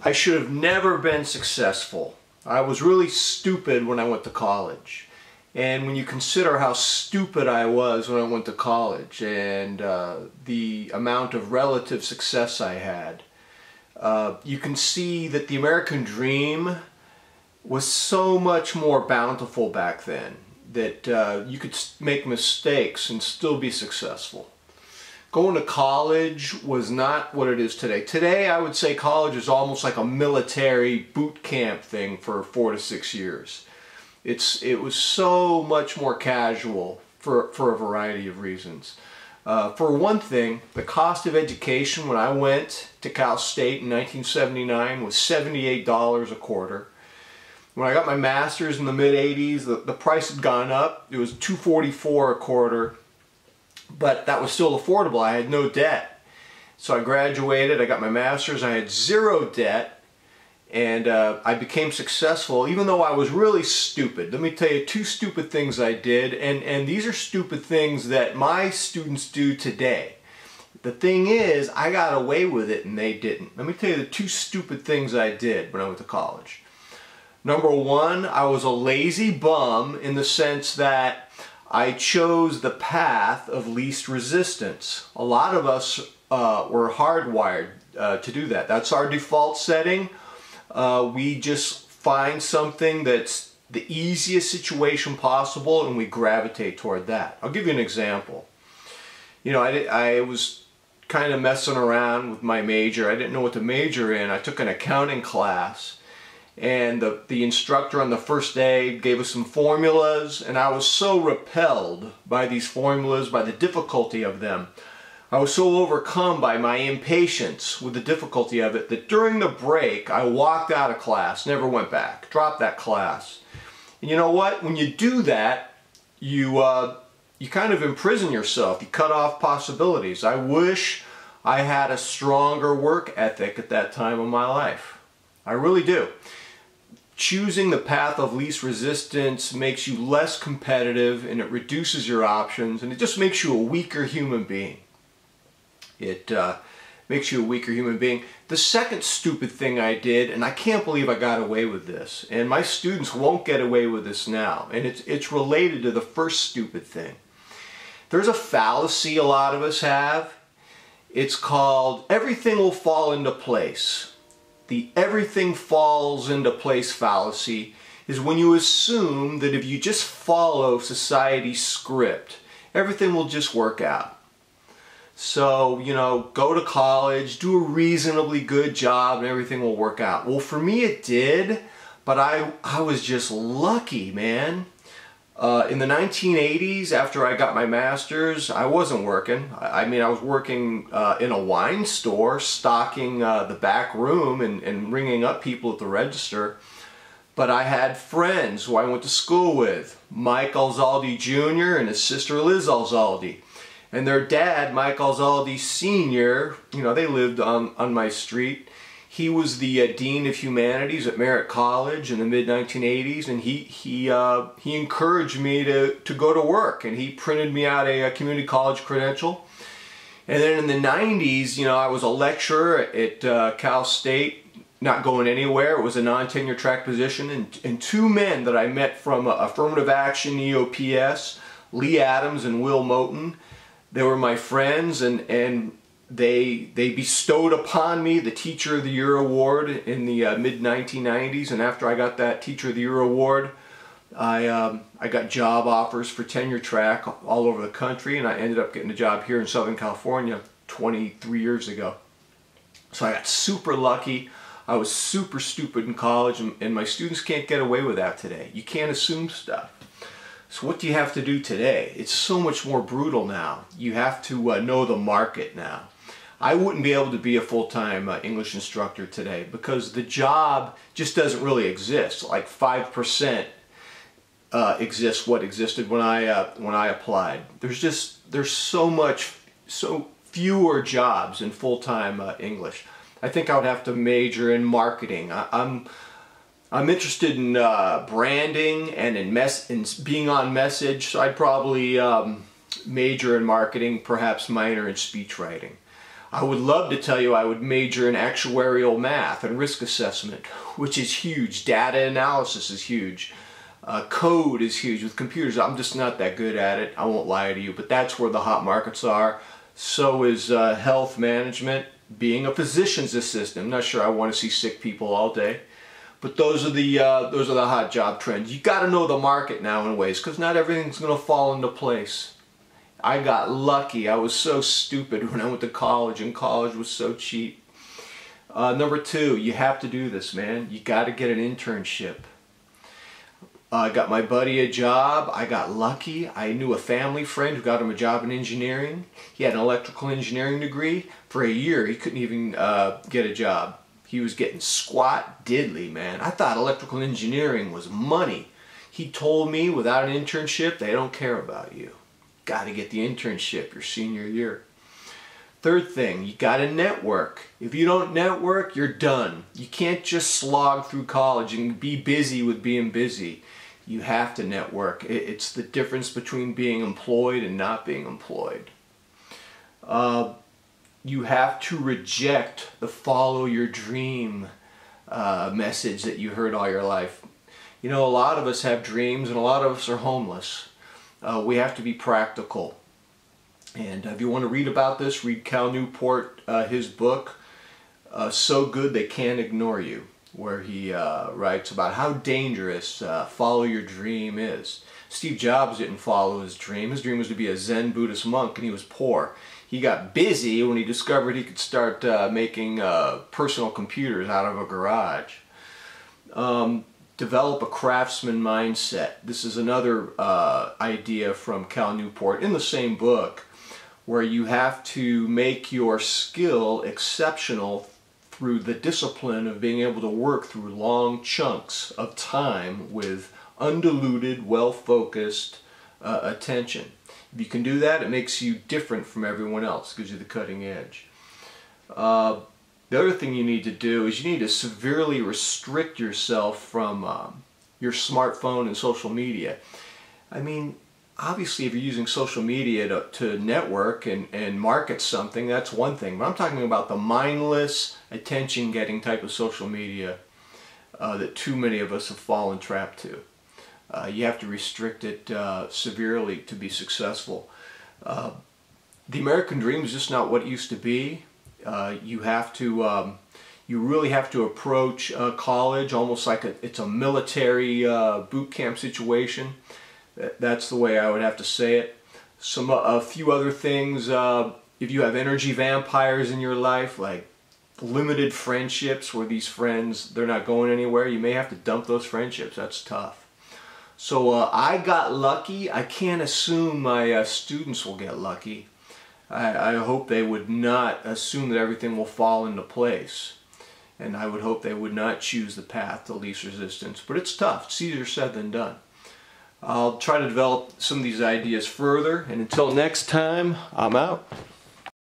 I should have never been successful. I was really stupid when I went to college. And when you consider how stupid I was when I went to college and the amount of relative success I had, you can see that the American dream was so much more bountiful back then, that you could make mistakes and still be successful. Going to college was not what it is today. Today, I would say college is almost like a military boot camp thing for 4 to 6 years. It was so much more casual for a variety of reasons. For one thing, the cost of education when I went to Cal State in 1979 was $78 a quarter. When I got my master's in the mid-80s, the price had gone up. It was $244 a quarter. But that was still affordable. I had no debt. So I graduated, I got my master's, I had zero debt, and I became successful even though I was really stupid. Let me tell you 2 stupid things I did, and these are stupid things that my students do today. The thing is, I got away with it and they didn't. Let me tell you the 2 stupid things I did when I went to college. Number 1, I was a lazy bum in the sense that I chose the path of least resistance. A lot of us were hardwired to do that. That's our default setting. We just find something that's the easiest situation possible and we gravitate toward that. I'll give you an example. You know, I was kind of messing around with my major. I didn't know what to major in. I took an accounting class. And the instructor on the first day gave us some formulas, and I was so repelled by these formulas, by the difficulty of them. I was so overcome by my impatience with the difficulty of it that during the break I walked out of class, never went back, dropped that class. And you know what? When you do that, you kind of imprison yourself. You cut off possibilities. I wish I had a stronger work ethic at that time of my life. I really do. Choosing the path of least resistance makes you less competitive and it reduces your options and it just makes you a weaker human being. It makes you a weaker human being. The second stupid thing I did, and I can't believe I got away with this, and my students won't get away with this now, and it's related to the first stupid thing. There's a fallacy a lot of us have. It's called everything will fall into place. The everything falls into place fallacy is when you assume that if you just follow society's script, everything will just work out. So, you know, go to college, do a reasonably good job, and everything will work out. Well, for me it did, but I was just lucky, man. In the 1980s, after I got my master's, I wasn't working. I mean, I was working in a wine store, stocking the back room and ringing up people at the register. But I had friends who I went to school with, Mike Alzaldi Jr. and his sister Liz Alzaldi. And their dad, Mike Alzaldi Sr., you know, they lived on my street. He was the Dean of Humanities at Merritt College in the mid-1980s, and he encouraged me to go to work, and he printed me out a community college credential. And then in the 90s, you know, I was a lecturer at Cal State, not going anywhere. It was a non-tenure track position, and 2 men that I met from Affirmative Action EOPS, Lee Adams and Will Moten, they were my friends, and they bestowed upon me the Teacher of the Year award in the mid-1990s, and after I got that Teacher of the Year award, I got job offers for tenure track all over the country, and I ended up getting a job here in Southern California 23 years ago. So I got super lucky. I was super stupid in college, and my students can't get away with that today. You can't assume stuff. So what do you have to do today? It's so much more brutal now. You have to know the market now. I wouldn't be able to be a full-time English instructor today because the job just doesn't really exist. Like 5% exists what existed when I applied. There's so fewer jobs in full-time English. I think I would have to major in marketing. I'm interested in branding and in being on message, so I'd probably major in marketing, perhaps minor in speech writing. I would love to tell you I would major in actuarial math and risk assessment, which is huge. Data analysis is huge. Code is huge with computers. I'm just not that good at it. I won't lie to you, but that's where the hot markets are. So is health management, being a physician's assistant. I'm not sure I want to see sick people all day, but those are the hot job trends. You got to know the market now in ways, because not everything's going to fall into place. I got lucky. I was so stupid when I went to college, and college was so cheap. Number two, you have to do this, man. You got to get an internship. I got my buddy a job. I got lucky. I knew a family friend who got him a job in engineering. He had an electrical engineering degree. For a year, he couldn't even get a job. He was getting squat diddly, man. I thought electrical engineering was money. He told me without an internship, they don't care about you. Got to get the internship your senior year. Third thing, you got to network. If you don't network, you're done. You can't just slog through college and be busy with being busy. You have to network. It's the difference between being employed and not being employed. You have to reject the follow your dream message that you heard all your life. You know, a lot of us have dreams and a lot of us are homeless. We have to be practical. And if you want to read about this, read Cal Newport, his book, So Good They Can't Ignore You, where he writes about how dangerous follow your dream is. Steve Jobs didn't follow his dream. His dream was to be a Zen Buddhist monk, and he was poor. He got busy when he discovered he could start making personal computers out of a garage. Develop a craftsman mindset. This is another idea from Cal Newport in the same book, where you have to make your skill exceptional through the discipline of being able to work through long chunks of time with undiluted, well-focused attention. If you can do that, it makes you different from everyone else, gives you the cutting edge. The other thing you need to do is you need to severely restrict yourself from your smartphone and social media. I mean, obviously if you're using social media to network and market something, that's one thing. But I'm talking about the mindless, attention-getting type of social media that too many of us have fallen trapped to. You have to restrict it severely to be successful. The American dream is just not what it used to be. You really have to approach college almost like it's a military boot camp situation. That's the way I would have to say it. A few other things, if you have energy vampires in your life, like limited friendships where these friends, they're not going anywhere, you may have to dump those friendships. That's tough. So I got lucky. I can't assume my students will get lucky. I hope they would not assume that everything will fall into place. And I would hope they would not choose the path to least resistance. But it's tough. It's easier said than done. I'll try to develop some of these ideas further. And until next time, I'm out.